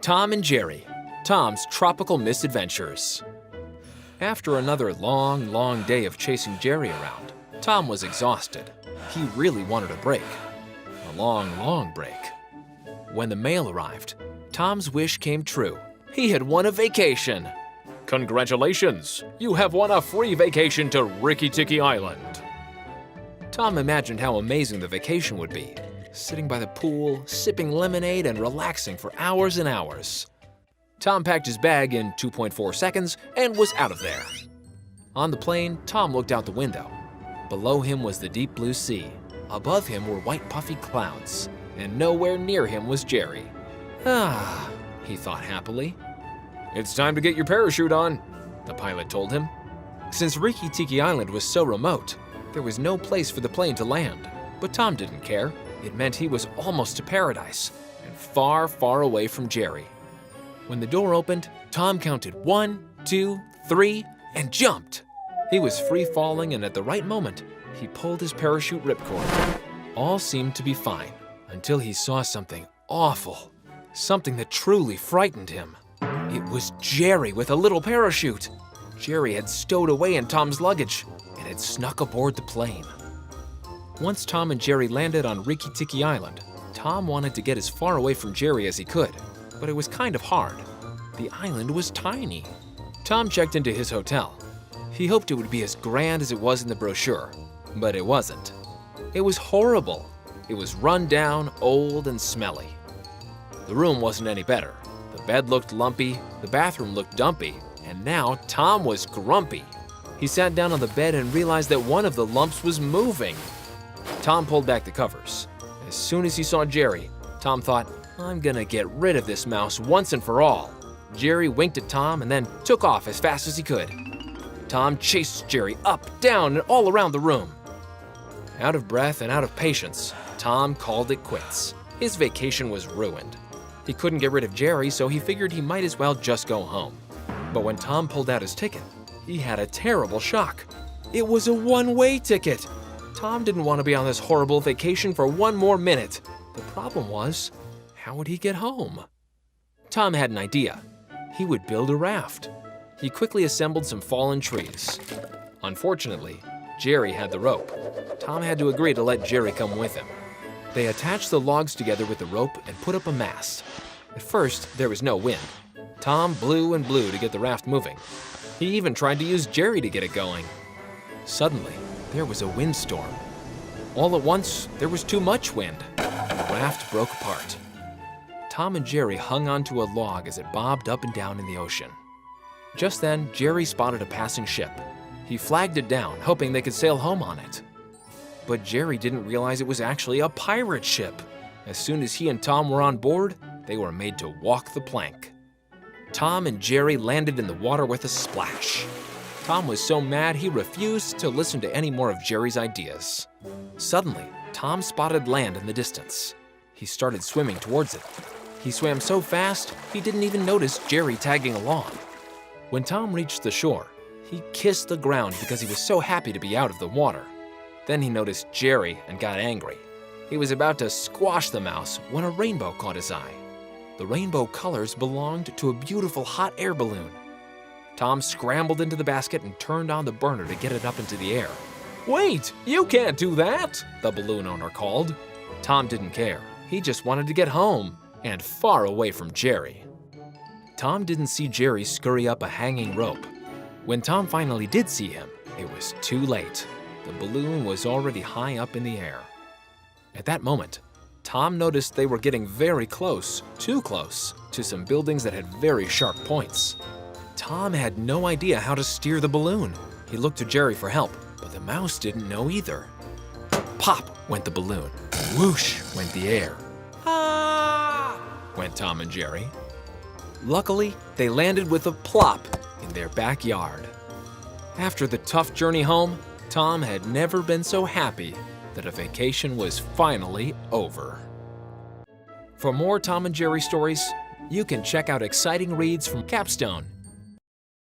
Tom and Jerry, Tom's Tropical Misadventures. After another long day of chasing Jerry around, Tom was exhausted. He really wanted a break. A long break. When the mail arrived, Tom's wish came true. He had won a vacation. Congratulations! You have won a free vacation to Rikki-Tikki Island. Tom imagined how amazing the vacation would be, sitting by the pool, sipping lemonade, and relaxing for hours and hours. Tom packed his bag in 2.4 seconds and was out of there. On the plane, Tom looked out the window. Below him was the deep blue sea. Above him were white puffy clouds, and nowhere near him was Jerry. Ah, he thought happily. It's time to get your parachute on, the pilot told him. Since Rikki-Tikki Island was so remote, there was no place for the plane to land. But Tom didn't care. It meant he was almost to paradise and far away from Jerry. When the door opened, Tom counted 1, 2, 3, and jumped. He was free falling, and at the right moment, he pulled his parachute ripcord. All seemed to be fine until he saw something awful, something that truly frightened him. It was Jerry with a little parachute. Jerry had stowed away in Tom's luggage and had snuck aboard the plane. Once Tom and Jerry landed on Rikki-Tikki Island, Tom wanted to get as far away from Jerry as he could, but it was kind of hard. The island was tiny. Tom checked into his hotel. He hoped it would be as grand as it was in the brochure, but it wasn't. It was horrible. It was run down, old, and smelly. The room wasn't any better. The bed looked lumpy, the bathroom looked dumpy, and now Tom was grumpy. He sat down on the bed and realized that one of the lumps was moving. Tom pulled back the covers. As soon as he saw Jerry, Tom thought, I'm gonna get rid of this mouse once and for all. Jerry winked at Tom and then took off as fast as he could. Tom chased Jerry up, down, and all around the room. Out of breath and out of patience, Tom called it quits. His vacation was ruined. He couldn't get rid of Jerry, so he figured he might as well just go home. But when Tom pulled out his ticket, he had a terrible shock. It was a one-way ticket. Tom didn't want to be on this horrible vacation for one more minute. The problem was, how would he get home? Tom had an idea. He would build a raft. He quickly assembled some fallen trees. Unfortunately, Jerry had the rope. Tom had to agree to let Jerry come with him. They attached the logs together with the rope and put up a mast. At first, there was no wind. Tom blew and blew to get the raft moving. He even tried to use Jerry to get it going. Suddenly, there was a windstorm. All at once, there was too much wind. The raft broke apart. Tom and Jerry hung onto a log as it bobbed up and down in the ocean. Just then, Jerry spotted a passing ship. He flagged it down, hoping they could sail home on it. But Jerry didn't realize it was actually a pirate ship. As soon as he and Tom were on board, they were made to walk the plank. Tom and Jerry landed in the water with a splash. Tom was so mad he refused to listen to any more of Jerry's ideas. Suddenly, Tom spotted land in the distance. He started swimming towards it. He swam so fast, he didn't even notice Jerry tagging along. When Tom reached the shore, he kissed the ground because he was so happy to be out of the water. Then he noticed Jerry and got angry. He was about to squash the mouse when a rainbow caught his eye. The rainbow colors belonged to a beautiful hot air balloon. Tom scrambled into the basket and turned on the burner to get it up into the air. Wait, you can't do that, the balloon owner called. Tom didn't care. He just wanted to get home and far away from Jerry. Tom didn't see Jerry scurry up a hanging rope. When Tom finally did see him, it was too late. The balloon was already high up in the air. At that moment, Tom noticed they were getting very close, too close, to some buildings that had very sharp points. Tom had no idea how to steer the balloon. He looked to Jerry for help, but the mouse didn't know either. Pop went the balloon. Whoosh went the air. Ah! Went Tom and Jerry. Luckily, they landed with a plop in their backyard. After the tough journey home, Tom had never been so happy that a vacation was finally over. For more Tom and Jerry stories, you can check out exciting reads from Capstone